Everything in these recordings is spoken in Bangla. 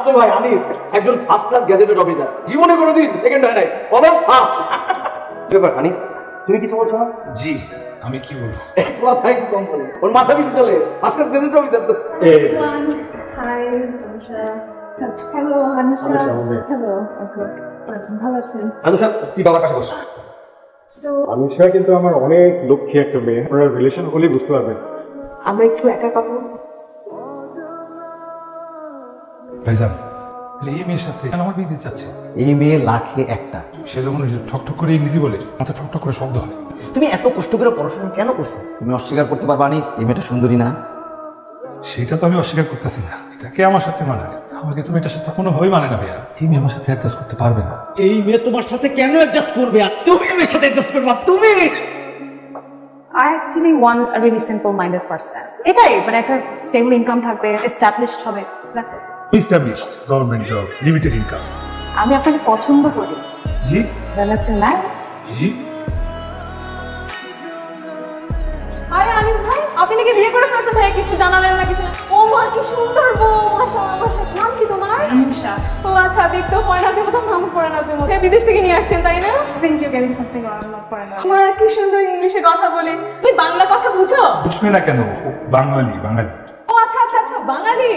আপনার ভাই আনিস একজন ফার্স্ট ক্লাস গ্যাজেটেড অফিসার, জীবনে কোনোদিন সেকেন্ড হয় নাই। বলো ব্যাপার আনিস, তুমি কিছু বলছো না? জি, আমি কি বলবো? কথাই কম বলে, ওর মাথা পিছু চলে। ফার্স্ট ক্লাস গ্যাজেটেড অফিসার তো। Hi Anusha. Hello Anusha. Hello uncle. ভালো আছেন? অনুষা তুই বাবার পাশে বস। অনুষা কিন্তু আমার অনেক লক্ষ্মী একটা মেয়ে, ওরা রিলেশন হলেই বুঝতে পারবে। আমরা একটু একা পাবো? ভাইজান, এই মেয়ের সাথে কেন আমার বিয়ে দিতে চাচ্ছে? এই মেয়ে লাখে একটা। সে যখন ঠকঠক করে ইংরেজি বলে মাথা ঠকঠক করে শব্দ হয়। তুমি এত কষ্ট করে পড়াশোনা কেন করছো? তুমি অস্বীকার করতে পারবা আনিস এই মেয়েটা সুন্দরী না? সেটা তো আমি অস্বীকার করতেছি না, এটাকে আমার সাথে মানায়, আমাকে তুমি এটার সাথে কোনোভাবেই মানে না ভাইয়া। এই মেয়ে আমার সাথে অ্যাডজাস্ট করতে পারবে না। এই মেয়ে তোমার সাথে কেন অ্যাডজাস্ট করবে? আর তুমি মেয়ের সাথে অ্যাডজাস্ট করবা? তুমি I actually want a really simple-minded person. এটাই মানে একটা স্টেবল ইনকাম থাকবে, এস্টাবলিশড হবে। That's it. Established government job, limited income. আমি আপনাকে পছন্দ করি। জি That's enough. জি। আরে আনিস ভাই, আপনি নাকি বিয়ে করে ফেলছেন ভাই? কিছু জানালেন না কিছু না? ও মা কি সুন্দর বউ, মাশাআল্লাহ মাশাআল্লাহ। নাম কি তোমার? অনুষা। ও আচ্ছা, দেখতেও ফরেনার দেবো তো, নাম ফরেনার দেবো। বিদেশ থেকে নিয়ে আসছেন তাই না? I think you're getting something wrong, not foreigner. মা কি সুন্দর ইংলিশে কথা বলে। তুমি বাংলা কথা বুঝো? বুঝবে না কেন, ও বাঙালি। বাঙালি। ও আচ্ছা আচ্ছা আচ্ছা, বাঙালি।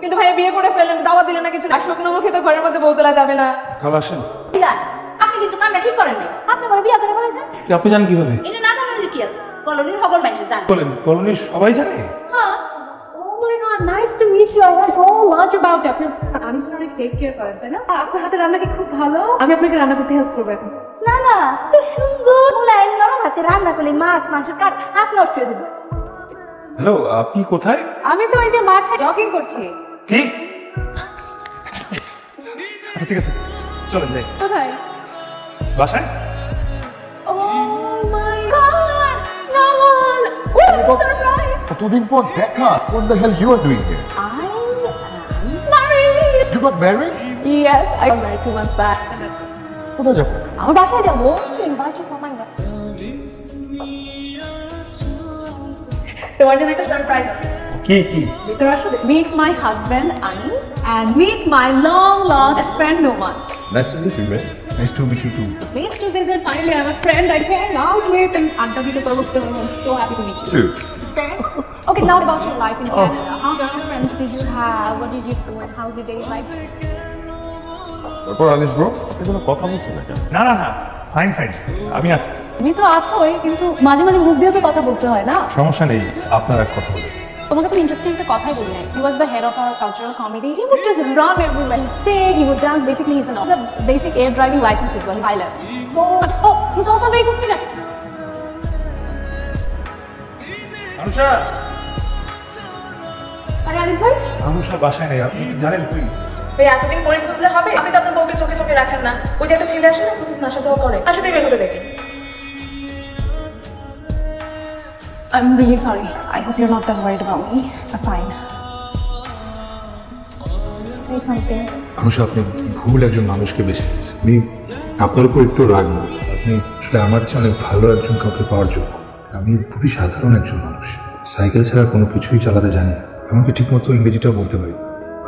কিন্তু ভাই বিয়ে করে ফেললেন, দাওয়াত দিলেন না কিছু? আর শুকনো মুখে তো ঘরের মধ্যে বউ তোলা যাবে না। ভালো আসেন। আপনি কিন্তু কামটা ঠিক করেন নাই। আপনি বলে বিয়া করে বলেছেন, আপনি জানেন কিভাবে? এটা না জানার কি আছে? কলোনির সকল মানুষ জানে। বলেন, কলোনির সবাই জানে? হ্যাঁ। Oh my God, nice to meet you. I heard so much about you. আপনি আনিসের অনেক টেক কেয়ার করেন তাই না? আপনার হাতের রান্না কি খুব ভালো? আমি আপনাকে রান্না করতে হেল্প করবো এখন। না না, তো সুন্দর লাইন নরম হাতে রান্না করলে মাছ মাংস কাট হাত নষ্ট হয়ে যাবে। হ্যালো, আপনি কোথায়? আমি তো এই যে মাঠে জগিং করছি। কি? আচ্ছা ঠিক আছে, চলেন যাই। কোথায়? বাসায়? Oh my God! Naman! Oh, surprise! কতদিন পর দেখা? What the hell you are doing here? I am married. You got married? Yes, I got married 2 months back. And that's it. কোথায় যাবো? আমার বাসায় যাবো। To invite you for my wedding. তোমার জন্য একটা সারপ্রাইজ আছে। কি কি? ভিতরে আসো। Meet my husband Anis and meet my long lost friend Noman. Nice to meet you, man. Nice to meet you too. Pleased to visit. Finally, I have a friend I can hang out with and আড্ডা দিতে পারবো। I'm so happy to meet you. Too. Okay, now about your life in Canada. How many friends did you have? What did you do? And how did they like? তারপর আনিস ব্রো, আপনি কোনো কথা বলছেন না কেন? না না না, ফাইন ফাইন, আমি আছি। তুমি তো আছোই, কিন্তু মাঝে মাঝে মুখ দিয়ে তো কথা বলতে হয় না? সমস্যা নেই, আপনার এক কথা বলি। তোমাকে তো ইন্টারেস্টিং একটা কথাই বলি নাই। He was the head of our cultural comedy. He would just run everywhere. He would sing, he would dance. Basically, he's a basic air driving license as well. Pilot. So, oh, he's also a very good singer. Anusha, আরে আনিস ভাই, অনুষা বাসায় নেই, আপনি কি জানেন তুই? এই এতদিন পরে খুঁজলে হবে? আপনি তো আপনার বউকে চোখে চোখে রাখেন না। ওই যে একটা ছেলে আসে না, প্রতিদিন আসা যাওয়া করে, তার সাথে বের হতে দেখে। I'm really sorry. I hope you're not that worried about me. I'm fine. Say something. Anusha, আপনি ভুল একজন মানুষকে বেছে নিয়েছেন। আমি আপনার উপর একটু রাগ না, আপনি আসলে আমার চেয়ে অনেক ভালো একজন কাউকে পাওয়ার যোগ্য। আমি খুবই সাধারণ একজন মানুষ, সাইকেল ছাড়া কোনো কিছুই চালাতে জানি না, আমাকে ঠিকমতো ইংরেজিটাও বলতে পারি।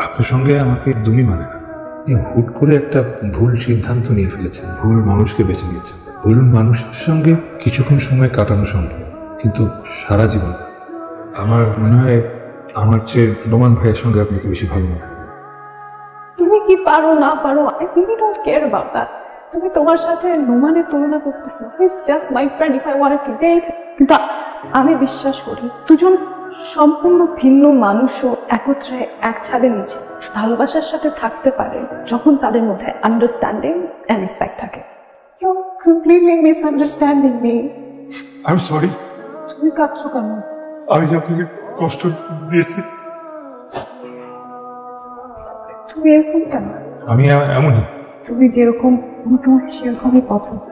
আপনার সঙ্গে আমাকে একদমই মানে না। আপনি হুট করে একটা ভুল সিদ্ধান্ত নিয়ে ফেলেছেন, ভুল মানুষকে বেছে নিয়েছেন। ভুল মানুষের সঙ্গে কিছুক্ষণ সময় কাটানো সম্ভব, কিন্তু সারা জীবন। আমার মনে হয় আমার চেয়ে নোমান ভাইয়ের সঙ্গে আপনাকে বেশি ভালো মনে হয়। তুমি কি পারো না পারো, I really don't care about that. তুমি তোমার সাথে নোমানের তুলনা করতেছো। He's just my friend if I wanted to date. কিন্তু আমি বিশ্বাস করি দুজন সম্পূর্ণ ভিন্ন মানুষও একত্রে এক ছাদের নিচে ভালোবাসার সাথে থাকতে পারে যখন তাদের মধ্যে আন্ডারস্ট্যান্ডিং এন্ড রেসপেক্ট থাকে। You're completely misunderstanding me. I'm sorry. তুমি কাঁদছো কেন? আমি যে আপনাকে কষ্ট দিয়েছি। তুমি এরকম কেন? আমি এমনই। তুমি যেরকম তোমার সেরকমই পছন্দ।